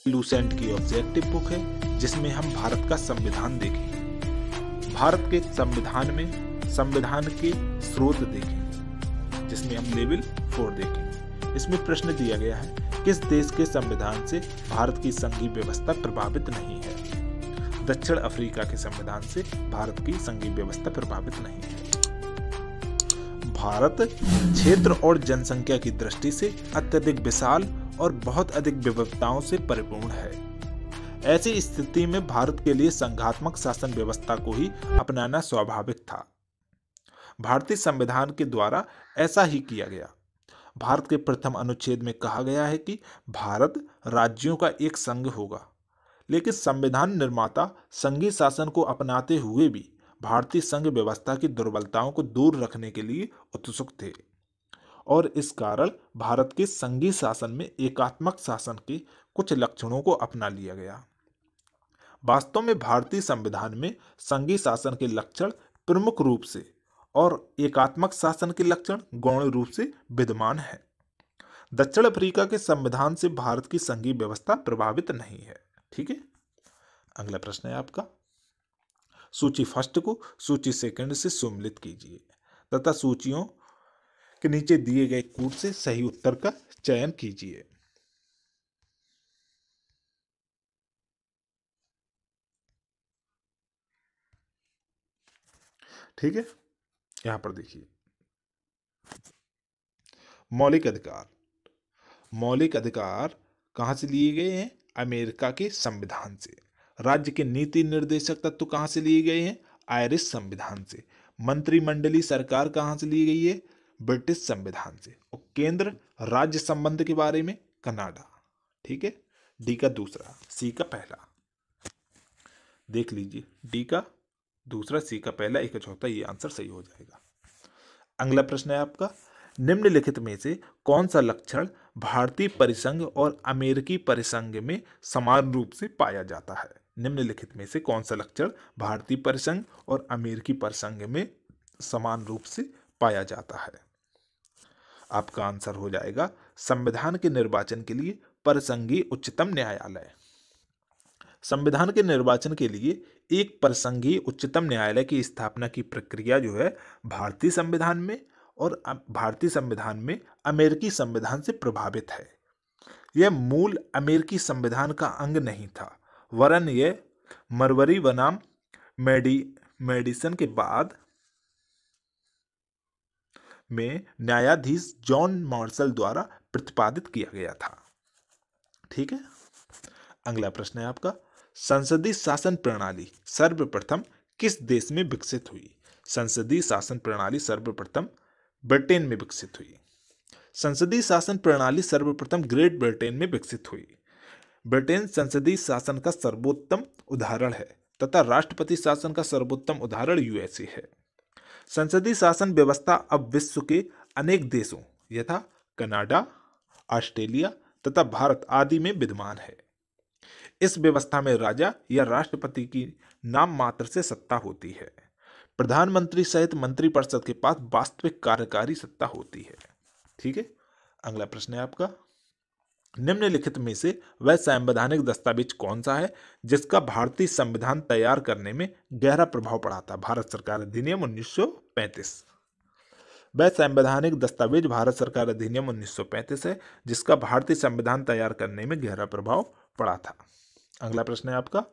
Lucent की objective book है जिसमें हम भारत का संविधान देखेंगे, भारत के संविधान में संविधान के स्रोत देखेंगे जिसमें हम लेवल 4 देखेंगे। इसमें प्रश्न दिया गया है किस देश के संविधान से भारत की संघीय व्यवस्था प्रभावित नहीं है। दक्षिण अफ्रीका के संविधान से भारत की संघीय व्यवस्था प्रभावित नहीं है। भारत क्षेत्र और जनसंख्या की दृष्टि से अत्यधिक विशाल और बहुत अधिक विविधताओं से परिपूर्ण है। ऐसी स्थिति में भारत के लिए संघात्मक शासन व्यवस्था को ही अपनाना स्वाभाविक था। भारतीय संविधान के द्वारा ऐसा ही किया गया। भारत के प्रथम अनुच्छेद में कहा गया है कि भारत राज्यों का एक संघ होगा, लेकिन संविधान निर्माता संघीय शासन को अपनाते हुए भी भारतीय संघ व्यवस्था की दुर्बलताओं को दूर रखने के लिए उत्सुक थे और इस कारण भारत के संघीय शासन में एकात्मक शासन के कुछ लक्षणों को अपना लिया गया। वास्तव में भारतीय संविधान में संघीय शासन के लक्षण प्रमुख रूप से और एकात्मक शासन के लक्षण गौण रूप से विद्यमान है। दक्षिण अफ्रीका के संविधान से भारत की संघीय व्यवस्था प्रभावित नहीं है। ठीक है, अगला प्रश्न है आपका, सूची फर्स्ट को सूची सेकंड से सम्मिलित कीजिए तथा सूचियों के नीचे दिए गए कूट से सही उत्तर का चयन कीजिए। ठीक है, यहां पर देखिए, मौलिक अधिकार। मौलिक अधिकार कहां से लिए गए हैं? अमेरिका के संविधान से। राज्य के नीति निर्देशक तत्व कहां से लिए गए हैं? आयरिश संविधान से। मंत्रिमंडलीय सरकार कहां से ली गई है? ब्रिटिश संविधान से। और केंद्र राज्य संबंध के बारे में कनाडा। ठीक है, डी का दूसरा, सी का पहला। देख लीजिए, डी का दूसरा, सी का पहला, एक का चौथा, ये आंसर सही हो जाएगा। अगला प्रश्न है आपका, निम्नलिखित में से कौन सा लक्षण भारतीय परिसंघ और अमेरिकी परिसंघ में समान रूप से पाया जाता है? निम्नलिखित में से कौन सा लक्षण भारतीय परिसंघ और अमेरिकी परिसंघ में समान रूप से पाया जाता है? आपका आंसर हो जाएगा संविधान के निर्वाचन के लिए परिसंघीय उच्चतम न्यायालय। संविधान के निर्वाचन के लिए एक परिसंघीय उच्चतम न्यायालय की स्थापना की प्रक्रिया जो है भारतीय संविधान में और भारतीय संविधान में अमेरिकी संविधान से प्रभावित है। यह मूल अमेरिकी संविधान का अंग नहीं था, वरन यह मरवरी बनाम मेडिसन के बाद में न्यायाधीश जॉन मार्शल द्वारा प्रतिपादित किया गया था। ठीक है, अगला प्रश्न है आपका, संसदीय शासन प्रणाली सर्वप्रथम किस देश में विकसित हुई? संसदीय शासन प्रणाली सर्वप्रथम ब्रिटेन में विकसित हुई। संसदीय शासन प्रणाली सर्वप्रथम ग्रेट ब्रिटेन में विकसित हुई। ब्रिटेन संसदीय शासन का सर्वोत्तम उदाहरण है तथा राष्ट्रपति शासन का सर्वोत्तम उदाहरण यूएसए है। संसदीय शासन व्यवस्था अब विश्व के अनेक देशों यथा कनाडा, ऑस्ट्रेलिया तथा भारत आदि में विद्यमान है। इस व्यवस्था में राजा या राष्ट्रपति की नाम मात्र से सत्ता होती है। प्रधानमंत्री सहित मंत्रिपरिषद के पास वास्तविक कार्यकारी सत्ता होती है। ठीक है, अगला प्रश्न है आपका, निम्नलिखित में से वह संवैधानिक दस्तावेज कौन सा है जिसका भारतीय संविधान तैयार करने में गहरा प्रभाव पड़ा था? भारत सरकार अधिनियम 1935। वह संवैधानिक दस्तावेज भारत सरकार अधिनियम 1935 है जिसका भारतीय संविधान तैयार करने में गहरा प्रभाव पड़ा था। अगला प्रश्न है आपका,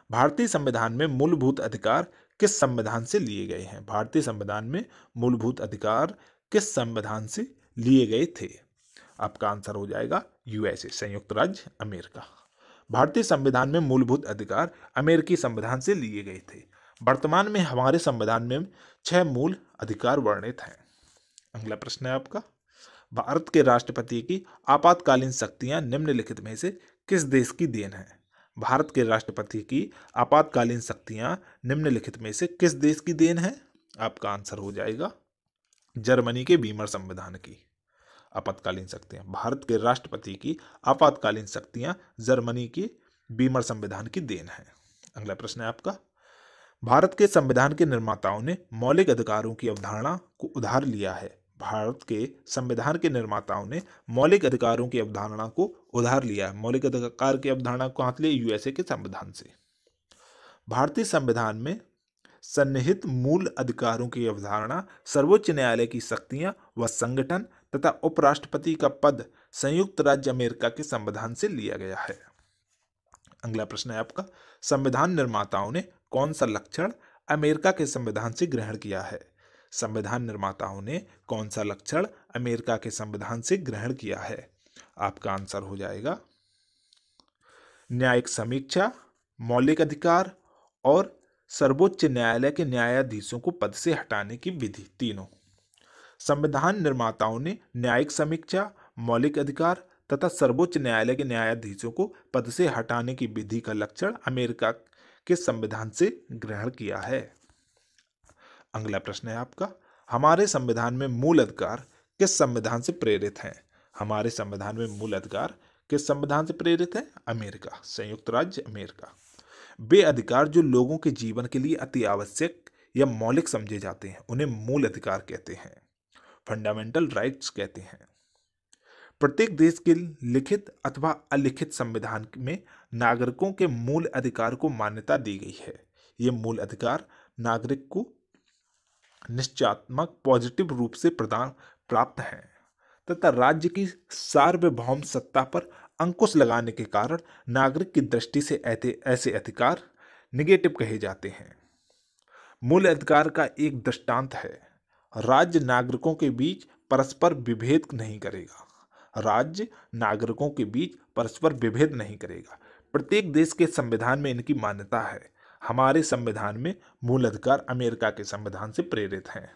भारतीय संविधान में मूलभूत अधिकार किस संविधान से लिए गए हैं? भारतीय संविधान में मूलभूत अधिकार किस संविधान से लिए गए थे? आपका आंसर हो जाएगा यूएसए, संयुक्त राज्य अमेरिका। भारतीय संविधान में मूलभूत अधिकार अमेरिकी संविधान से लिए गए थे। वर्तमान में हमारे संविधान में 6 मूल अधिकार वर्णित हैं। अगला प्रश्न है आपका, भारत के राष्ट्रपति की आपातकालीन शक्तियां निम्नलिखित में से किस देश की देन है? भारत के राष्ट्रपति की आपातकालीन शक्तियां निम्नलिखित में से किस देश की देन है? आपका आंसर हो जाएगा जर्मनी के वीमर संविधान की आपातकालीन शक्तियां। भारत के राष्ट्रपति की आपातकालीन शक्तियां जर्मनी के वीमर संविधान की देन है। अगला प्रश्न है आपका, भारत के संविधान के निर्माताओं ने मौलिक अधिकारों की अवधारणा को उधार लिया है। भारत के संविधान के निर्माताओं ने मौलिक अधिकारों की अवधारणा को उधार लिया है। मौलिक अधिकार की अवधारणा को कहाँ से लिया? यूएसए के संविधान से। भारतीय संविधान में सन्निहित मूल अधिकारों की अवधारणा सर्वोच्च न्यायालय की शक्तियां व संगठन तथा उपराष्ट्रपति का पद संयुक्त राज्य अमेरिका के संविधान से लिया गया है। अगला प्रश्न है आपका, संविधान निर्माताओं ने कौन सा लक्षण अमेरिका के संविधान से ग्रहण किया है? संविधान निर्माताओं ने कौन सा लक्षण अमेरिका के संविधान से ग्रहण किया है? आपका आंसर हो जाएगा न्यायिक समीक्षा, मौलिक अधिकार और सर्वोच्च न्यायालय के न्यायाधीशों को पद से हटाने की विधि। तीनों संविधान निर्माताओं ने न्यायिक समीक्षा, मौलिक अधिकार तथा सर्वोच्च न्यायालय के न्यायाधीशों को पद से हटाने की विधि का लक्षण अमेरिका के संविधान से ग्रहण किया है। अगला प्रश्न है आपका, हमारे संविधान में मूल अधिकार किस संविधान से प्रेरित हैं? हमारे संविधान में मूल अधिकार किस संविधान से प्रेरित है? अमेरिका, संयुक्त राज्य अमेरिका। वे अधिकार जो लोगों के जीवन के लिए अति आवश्यक या मौलिक समझे जाते हैं उन्हें मूल अधिकार कहते हैं, फंडामेंटल राइट्स कहते हैं। प्रत्येक देश के लिखित अथवा अलिखित संविधान में नागरिकों के मूल अधिकार को मान्यता दी गई है। ये मूल अधिकार नागरिक को निश्चयात्मक पॉजिटिव रूप से प्रदान प्राप्त हैं तथा राज्य की सार्वभौम सत्ता पर अंकुश लगाने के कारण नागरिक की दृष्टि से ऐसे अधिकार निगेटिव कहे जाते हैं। मूल अधिकार का एक दृष्टांत है, राज्य नागरिकों के बीच परस्पर विभेद नहीं करेगा। राज्य नागरिकों के बीच परस्पर विभेद नहीं करेगा। प्रत्येक देश के संविधान में इनकी मान्यता है। हमारे संविधान में मूल अधिकार अमेरिका के संविधान से प्रेरित हैं।